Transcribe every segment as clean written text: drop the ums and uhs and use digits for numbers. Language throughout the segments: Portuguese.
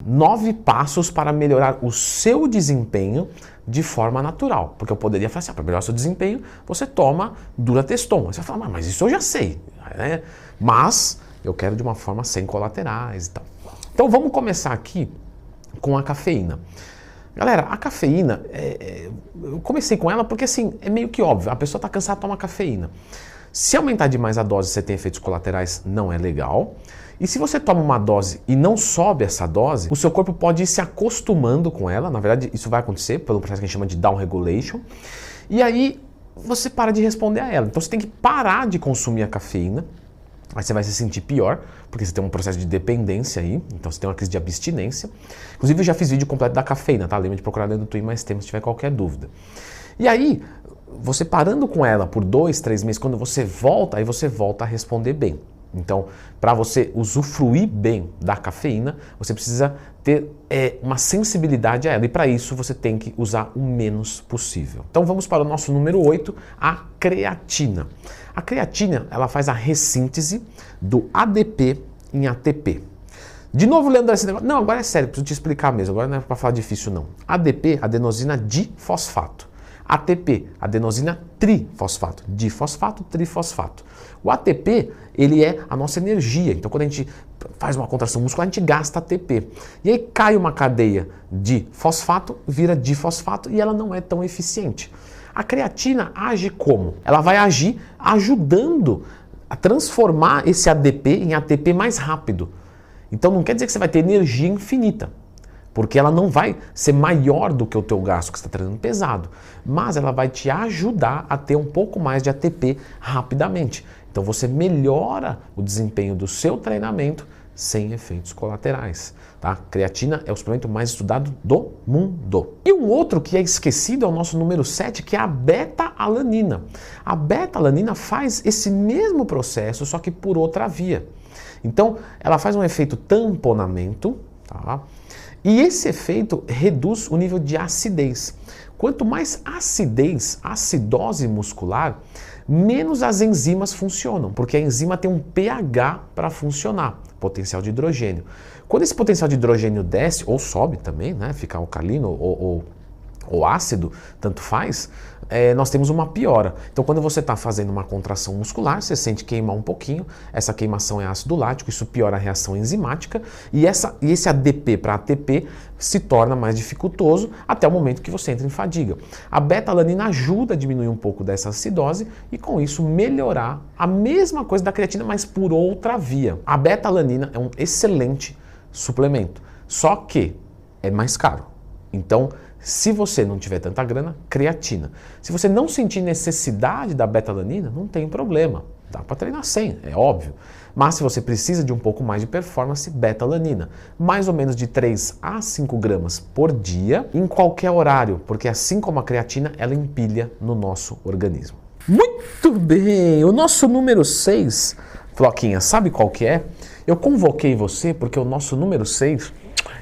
9 passos para melhorar o seu desempenho de forma natural. Porque eu poderia falar assim, para melhorar o seu desempenho, você toma Durateston. Você vai falar, mas isso eu já sei, né? Mas eu quero de uma forma sem colaterais e tal. Então vamos começar aqui com a cafeína. Galera, a cafeína, eu comecei com ela porque assim, é meio que óbvio, a pessoa está cansada, toma cafeína. Se aumentar demais a dose, você tem efeitos colaterais, não é legal. E se você toma uma dose e não sobe essa dose, o seu corpo pode ir se acostumando com ela. Na verdade, isso vai acontecer pelo processo que a gente chama de down regulation. E aí você para de responder a ela. Então você tem que parar de consumir a cafeína. Aí você vai se sentir pior, porque você tem um processo de dependência aí. Então você tem uma crise de abstinência. Inclusive eu já fiz vídeo completo da cafeína, tá? Lembra de procurar dentro do Twin mais tempo se tiver qualquer dúvida. E aí, você parando com ela por 2, 3 meses, quando você volta, aí você volta a responder bem. Então, para você usufruir bem da cafeína, você precisa ter uma sensibilidade a ela. E para isso, você tem que usar o menos possível. Então, vamos para o nosso número 8, a creatina. A creatina, ela faz a ressíntese do ADP em ATP. De novo, Leandro, esse negócio... Não, agora é sério, preciso te explicar mesmo. Agora não é para falar difícil, não. ADP, adenosina difosfato. ATP, adenosina trifosfato, difosfato, trifosfato. O ATP, ele é a nossa energia. Então, quando a gente faz uma contração muscular, a gente gasta ATP. E aí cai uma cadeia de fosfato, vira difosfato e ela não é tão eficiente. A creatina age como? Ela vai agir ajudando a transformar esse ADP em ATP mais rápido. Então, não quer dizer que você vai ter energia infinita. Porque ela não vai ser maior do que o teu gasto que você está treinando pesado, mas ela vai te ajudar a ter um pouco mais de ATP rapidamente. Então você melhora o desempenho do seu treinamento sem efeitos colaterais. Tá? Creatina é o suplemento mais estudado do mundo. E um outro que é esquecido é o nosso número 7, que é a beta-alanina. A beta-alanina faz esse mesmo processo, só que por outra via. Então ela faz um efeito tamponamento, tá? E esse efeito reduz o nível de acidez. Quanto mais acidez, acidose muscular, menos as enzimas funcionam, porque a enzima tem um pH para funcionar, potencial de hidrogênio. Quando esse potencial de hidrogênio desce, ou sobe também, né, fica alcalino ou ácido, tanto faz, nós temos uma piora. Então, quando você está fazendo uma contração muscular, você sente queimar um pouquinho, essa queimação é ácido lático, isso piora a reação enzimática, e esse ADP para ATP se torna mais dificultoso até o momento que você entra em fadiga. A beta-alanina ajuda a diminuir um pouco dessa acidose e, com isso, melhorar a mesma coisa da creatina, mas por outra via. A beta-alanina é um excelente suplemento, só que é mais caro. Então, se você não tiver tanta grana, creatina. Se você não sentir necessidade da beta-alanina, não tem problema. Dá para treinar sem, é óbvio. Mas se você precisa de um pouco mais de performance, beta-alanina. Mais ou menos de 3 a 5 gramas por dia, em qualquer horário, porque assim como a creatina, ela empilha no nosso organismo. Muito bem! O nosso número 6, Floquinha, sabe qual que é? Eu convoquei você porque o nosso número 6,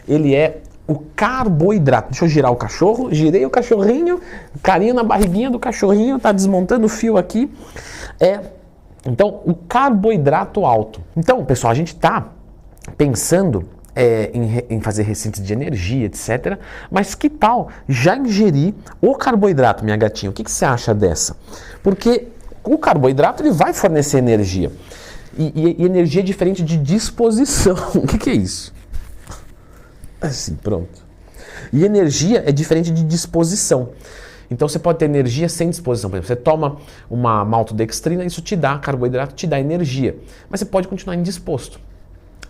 ele é o carboidrato. Deixa eu girar o cachorro. Girei o cachorrinho, carinho na barriguinha do cachorrinho, tá desmontando o fio aqui. Então, o carboidrato alto. Então, pessoal, a gente tá pensando em fazer ressíntese de energia, etc. Mas que tal já ingerir o carboidrato, minha gatinha? O que você acha dessa? Porque o carboidrato ele vai fornecer energia. E energia é diferente de disposição. O que é isso? Assim, pronto. E energia é diferente de disposição. Então você pode ter energia sem disposição. Por exemplo, você toma uma maltodextrina, isso te dá carboidrato, te dá energia. Mas você pode continuar indisposto.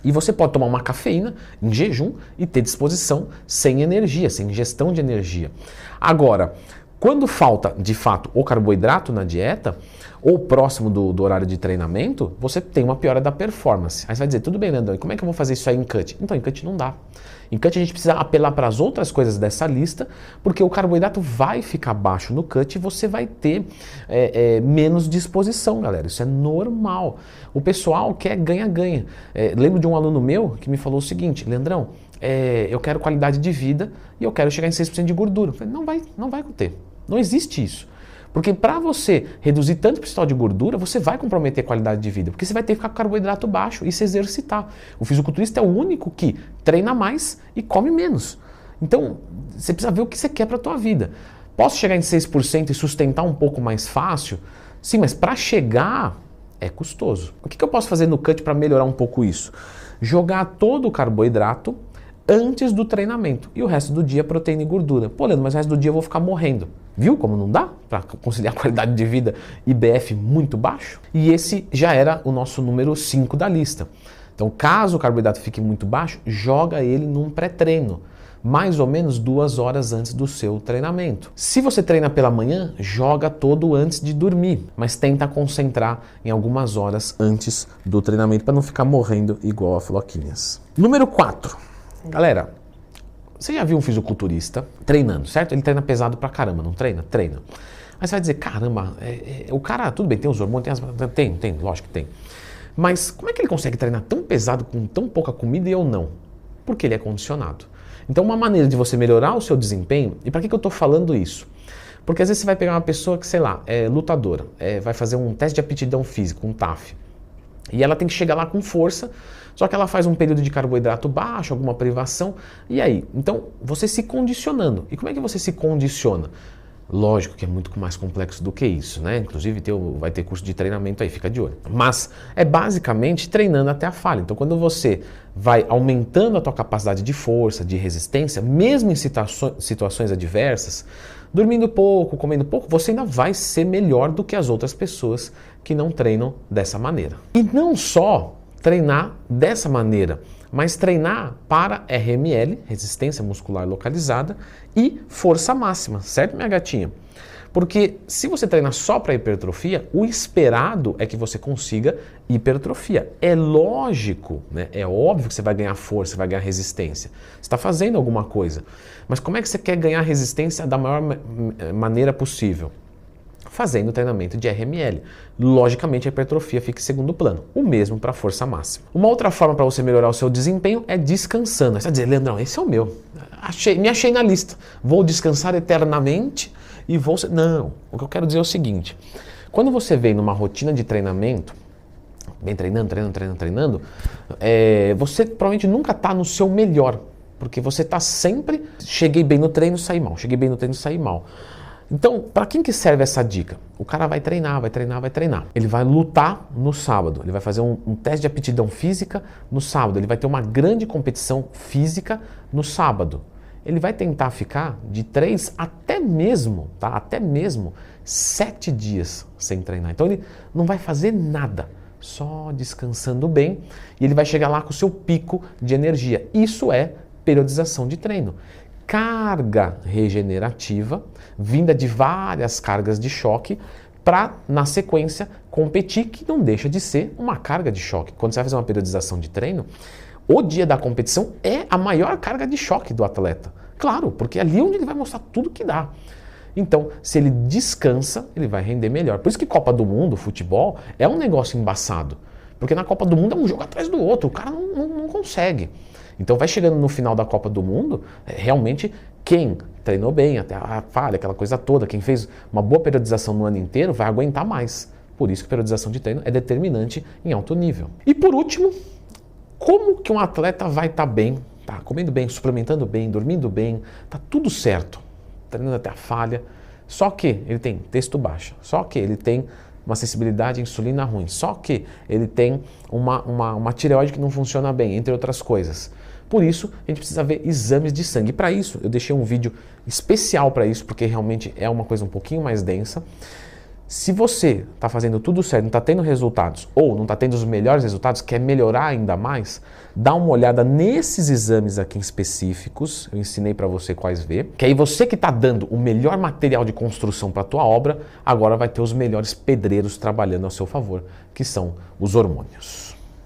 E você pode tomar uma cafeína em jejum e ter disposição sem energia, sem ingestão de energia. Agora, quando falta de fato o carboidrato na dieta, ou próximo do horário de treinamento, você tem uma piora da performance. Aí você vai dizer, tudo bem, Leandrão, e como é que eu vou fazer isso aí em cut? Então, em cut não dá. Em cut a gente precisa apelar para as outras coisas dessa lista, porque o carboidrato vai ficar baixo no cut e você vai ter menos disposição, galera. Isso é normal. O pessoal quer ganha-ganha. Lembro de um aluno meu que me falou o seguinte, Leandrão, eu quero qualidade de vida e eu quero chegar em 6% de gordura. Eu falei, não vai ter. Não existe isso. Porque para você reduzir tanto o percentual de gordura, você vai comprometer a qualidade de vida, porque você vai ter que ficar com carboidrato baixo e se exercitar. O fisiculturista é o único que treina mais e come menos. Então, você precisa ver o que você quer para a tua vida. Posso chegar em 6% e sustentar um pouco mais fácil? Sim, mas para chegar é custoso. O que eu posso fazer no cut para melhorar um pouco isso? Jogar todo o carboidrato antes do treinamento e o resto do dia proteína e gordura. Pô, Leandro, mas o resto do dia eu vou ficar morrendo. Viu como não dá para conciliar qualidade de vida e BF muito baixo? E esse já era o nosso número 5 da lista. Então, caso o carboidrato fique muito baixo, joga ele num pré-treino, mais ou menos 2 horas antes do seu treinamento. Se você treina pela manhã, joga todo antes de dormir, mas tenta concentrar em algumas horas antes do treinamento para não ficar morrendo igual a Floquinhas. Número 4. Galera, você já viu um fisiculturista treinando, certo? Ele treina pesado pra caramba, não treina? Treina. Aí você vai dizer, caramba, o cara, tudo bem, tem os hormônios, tem, lógico que tem. Mas como é que ele consegue treinar tão pesado com tão pouca comida e eu não? Porque ele é condicionado. Então uma maneira de você melhorar o seu desempenho, e para que eu estou falando isso? Porque às vezes você vai pegar uma pessoa que, sei lá, é lutadora, vai fazer um teste de aptidão física, um TAF, e ela tem que chegar lá com força, só que ela faz um período de carboidrato baixo, alguma privação, e aí? Então você se condicionando. E como é que você se condiciona? Lógico que é muito mais complexo do que isso, né? Inclusive vai ter curso de treinamento aí, fica de olho. Mas é basicamente treinando até a falha. Então quando você vai aumentando a tua capacidade de força, de resistência, mesmo em situações adversas, dormindo pouco, comendo pouco, você ainda vai ser melhor do que as outras pessoas que não treinam dessa maneira. E não só treinar dessa maneira, mas treinar para RML, resistência muscular localizada, e força máxima, certo, minha gatinha? Porque se você treinar só para hipertrofia, o esperado é que você consiga hipertrofia. É lógico, né? É óbvio que você vai ganhar força, vai ganhar resistência. Você está fazendo alguma coisa. Mas como é que você quer ganhar resistência da maior maneira possível? Fazendo treinamento de RML. Logicamente a hipertrofia fica em segundo plano. O mesmo para a força máxima. Uma outra forma para você melhorar o seu desempenho é descansando. Você vai dizer, Leandrão, esse é o meu. Me achei na lista. Vou descansar eternamente e vou... Não, o que eu quero dizer é o seguinte. Quando você vem numa rotina de treinamento, bem treinando, você provavelmente nunca está no seu melhor. Porque você está sempre... Cheguei bem no treino, saí mal. Cheguei bem no treino, saí mal. Então, para quem que serve essa dica? O cara vai treinar. Ele vai lutar no sábado, ele vai fazer um teste de aptidão física no sábado, ele vai ter uma grande competição física no sábado. Ele vai tentar ficar de 3 até mesmo 7 dias sem treinar. Então ele não vai fazer nada, só descansando bem, e ele vai chegar lá com o seu pico de energia. Isso é periodização de treino. Carga regenerativa, vinda de várias cargas de choque, para, na sequência, competir, que não deixa de ser uma carga de choque. Quando você vai fazer uma periodização de treino, o dia da competição é a maior carga de choque do atleta. Claro, porque é ali onde ele vai mostrar tudo que dá. Então, se ele descansa, ele vai render melhor. Por isso que Copa do Mundo, futebol, é um negócio embaçado. Porque na Copa do Mundo é um jogo atrás do outro, o cara não consegue. Então vai chegando no final da Copa do Mundo, realmente quem treinou bem, até a falha, aquela coisa toda, quem fez uma boa periodização no ano inteiro vai aguentar mais. Por isso que a periodização de treino é determinante em alto nível. E por último, como que um atleta vai estar bem, tá comendo bem, suplementando bem, dormindo bem, tá tudo certo, treinando até a falha, só que ele tem testo baixo, só que ele tem uma sensibilidade à insulina ruim, só que ele tem uma tireoide que não funciona bem, entre outras coisas. Por isso, a gente precisa ver exames de sangue. Para isso, eu deixei um vídeo especial para isso, porque realmente é uma coisa um pouquinho mais densa. Se você está fazendo tudo certo, não está tendo resultados, ou não está tendo os melhores resultados, quer melhorar ainda mais, dá uma olhada nesses exames aqui específicos, eu ensinei para você quais ver, que aí você que está dando o melhor material de construção para a tua obra, agora vai ter os melhores pedreiros trabalhando a seu favor, que são os hormônios.